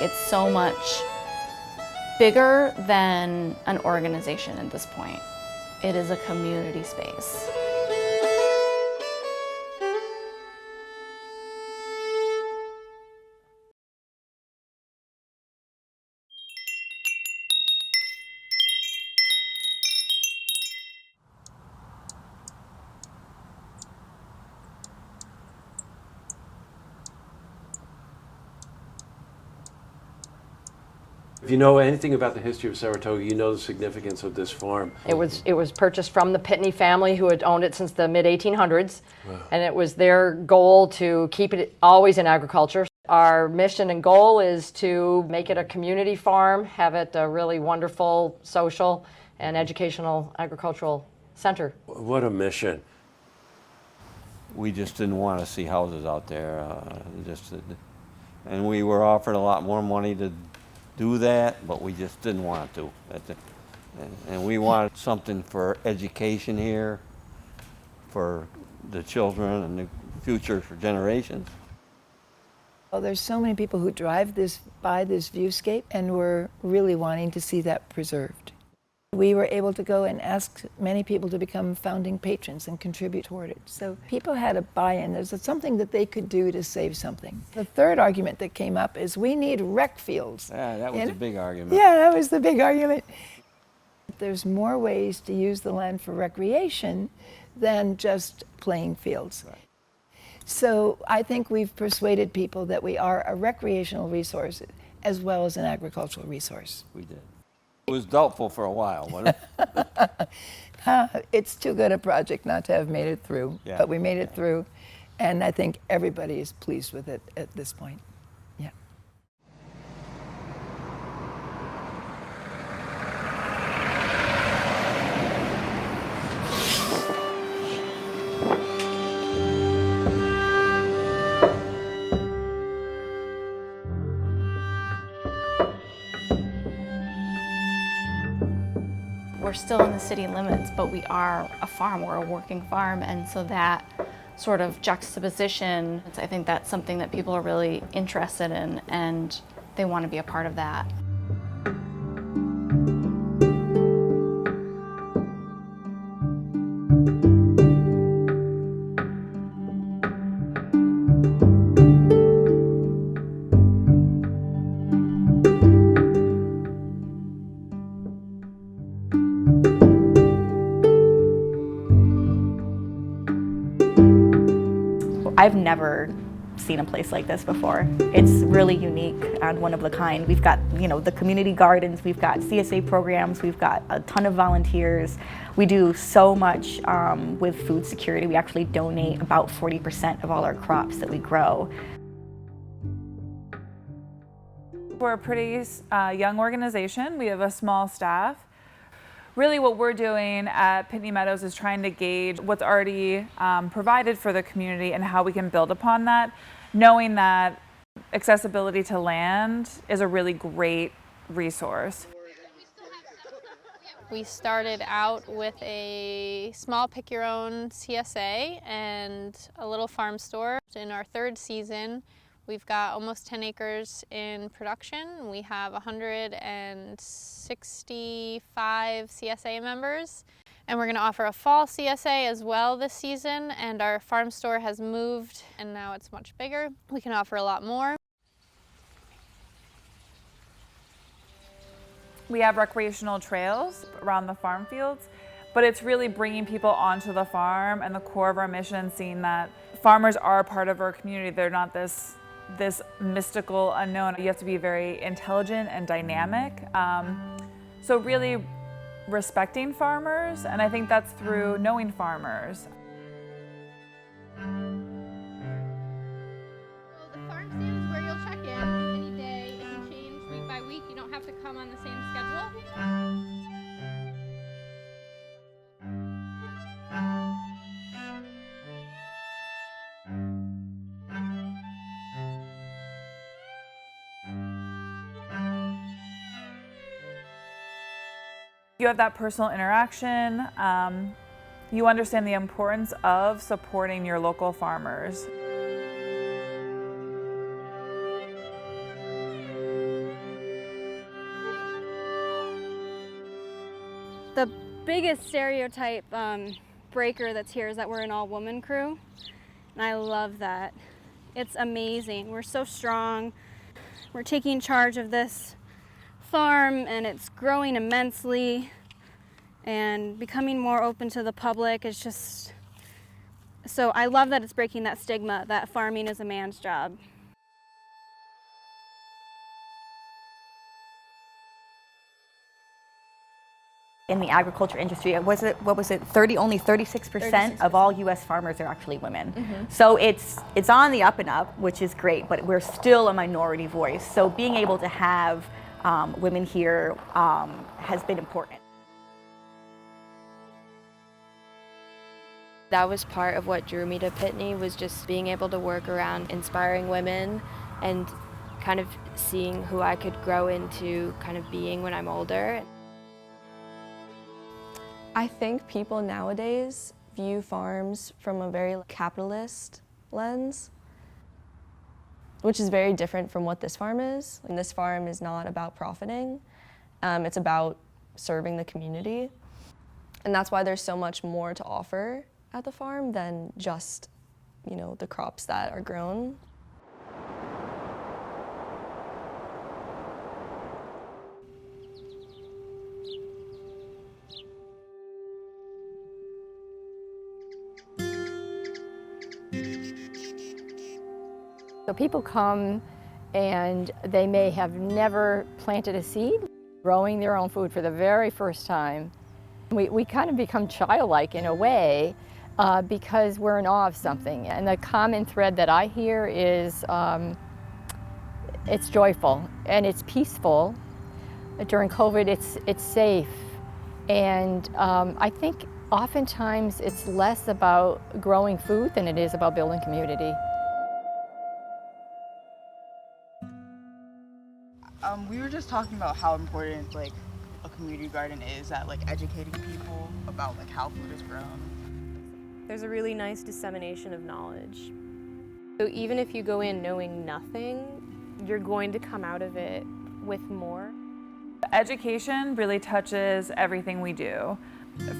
It's so much bigger than an organization at this point. It is a community space. If you know anything about the history of Saratoga, you know the significance of this farm. It was purchased from the Pitney family, who had owned it since the mid-1800s, wow. And it was their goal to keep it always in agriculture. Our mission and goal is to make it a community farm, have it a really wonderful social and educational agricultural center. What a mission. We just didn't want to see houses out there, and we were offered a lot more money to do that, but we just didn't want to. And we wanted something for education here, for the children and the future for generations. Well, there's so many people who drive by this viewscape, and we're really wanting to see that preserved. We were able to go and ask many people to become founding patrons and contribute toward it. So people had a buy-in. There's something that they could do to save something. The third argument that came up is we need rec fields. Yeah, that was the big argument. Yeah, that was the big argument. There's more ways to use the land for recreation than just playing fields. Right. So I think we've persuaded people that we are a recreational resource as well as an agricultural resource. We did. It was doubtful for a while, wasn't it? It's too good a project not to have made it through, yeah. But we made it through, and I think everybody is pleased with it at this point. Yeah. We're still in the city limits, but we are a farm, we're a working farm, and so that sort of juxtaposition, I think that's something that people are really interested in, and they want to be a part of that. I've never seen a place like this before. It's really unique and one of a kind. We've got, the community gardens, we've got CSA programs, we've got a ton of volunteers. We do so much with food security. We actually donate about 40% of all our crops that we grow. We're a pretty young organization. We have a small staff. Really what we're doing at Pitney Meadows is trying to gauge what's already provided for the community and how we can build upon that, knowing that accessibility to land is a really great resource. We started out with a small pick-your-own CSA and a little farm store. In our third season, we've got almost 10 acres in production. We have 165 CSA members. And we're going to offer a fall CSA as well this season. And our farm store has moved, and now it's much bigger. We can offer a lot more. We have recreational trails around the farm fields, but it's really bringing people onto the farm and the core of our mission, seeing that farmers are a part of our community. They're not this mystical unknown. You have to be very intelligent and dynamic. So really respecting farmers, and I think that's through knowing farmers. So the farm stand is where you'll check in any day. It can change week by week. You don't have to come on the same schedule. You have that personal interaction. You understand the importance of supporting your local farmers. The biggest stereotype breaker that's here is that we're an all-woman crew, and I love that. It's amazing. We're so strong. We're taking charge of this farm, and it's growing immensely and becoming more open to the public. It's just, so I love that it's breaking that stigma that farming is a man's job. In the agriculture industry, only 36% of all U.S. farmers are actually women. So it's on the up and up, which is great, but we're still a minority voice. So being able to have women here has been important. That was part of what drew me to Pitney, was just being able to work around inspiring women and kind of seeing who I could grow into kind of being when I'm older. I think people nowadays view farms from a very capitalist lens, which is very different from what this farm is. And this farm is not about profiting, it's about serving the community. And that's why there's so much more to offer at the farm than just, the crops that are grown. So people come and they may have never planted a seed, growing their own food for the very first time. We kind of become childlike in a way because we're in awe of something. And the common thread that I hear is it's joyful and it's peaceful. During COVID, it's safe. And I think oftentimes it's less about growing food than it is about building community. We were just talking about how important a community garden is at educating people about how food is grown. There's a really nice dissemination of knowledge. So even if you go in knowing nothing, you're going to come out of it with more. Education really touches everything we do,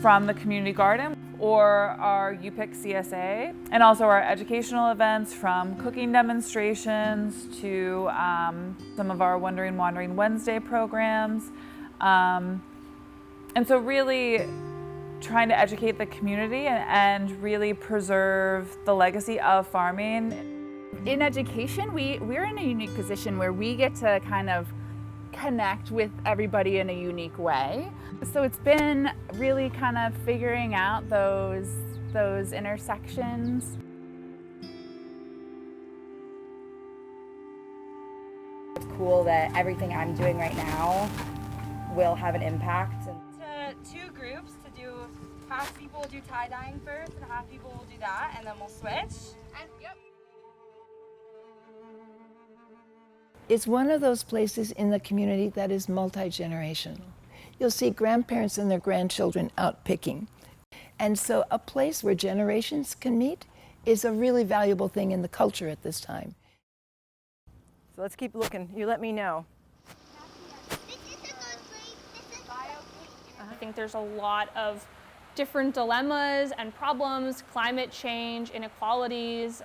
from the community garden or our UPIC CSA, and also our educational events, from cooking demonstrations to some of our Wondering Wandering Wednesday programs. And so really trying to educate the community and really preserve the legacy of farming. In education, we're in a unique position where we get to kind of connect with everybody in a unique way. So it's been really kind of figuring out those intersections. It's cool that everything I'm doing right now will have an impact. To two groups to do, half people will do tie-dyeing first and half people will do that, and then we'll switch. Yep. It's one of those places in the community that is multi-generational. You'll see grandparents and their grandchildren out picking. And so a place where generations can meet is a really valuable thing in the culture at this time. So let's keep looking. You let me know. I think there's a lot of different dilemmas and problems, climate change, inequalities,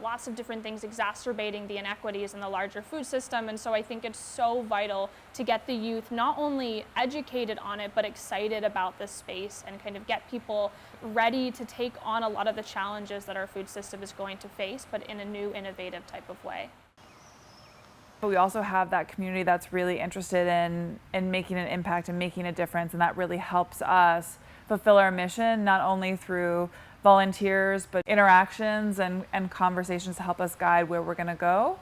lots of different things exacerbating the inequities in the larger food system. And so I think it's so vital to get the youth not only educated on it, but excited about this space and kind of get people ready to take on a lot of the challenges that our food system is going to face, but in a new, innovative type of way. But we also have that community that's really interested in making an impact and making a difference, and that really helps us fulfill our mission, not only through volunteers, but interactions and conversations to help us guide where we're going to go.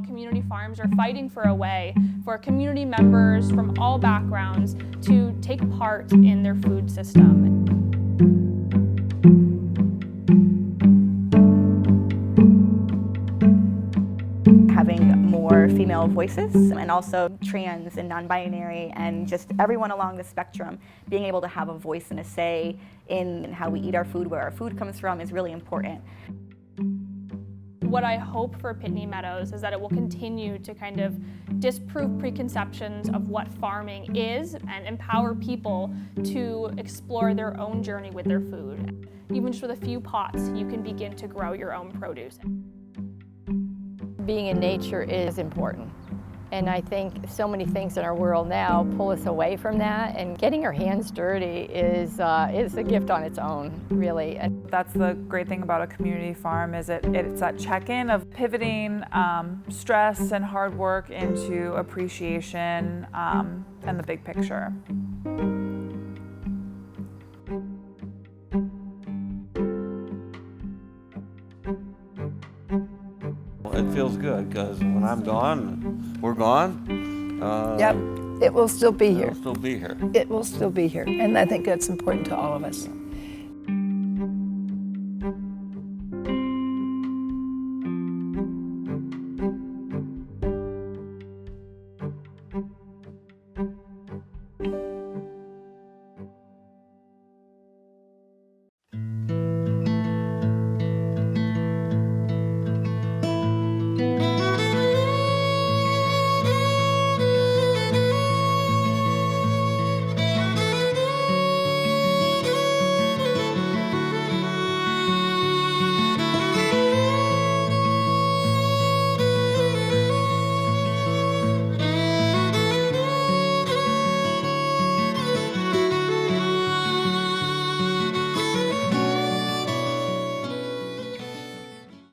Community farms are fighting for a way for community members from all backgrounds to take part in their food system. Having more female voices, and also trans and non-binary and just everyone along the spectrum being able to have a voice and a say in how we eat our food, where our food comes from, is really important. What I hope for Pitney Meadows is that it will continue to kind of disprove preconceptions of what farming is and empower people to explore their own journey with their food. Even just with a few pots, you can begin to grow your own produce. Being in nature is important. And I think so many things in our world now pull us away from that, and getting our hands dirty is a gift on its own, really. That's the great thing about a community farm, is it's that check-in of pivoting stress and hard work into appreciation and the big picture. It feels good because when I'm gone, we're gone. Yep, it will still be here. It'll still be here. It will still be here, and I think that's important to all of us.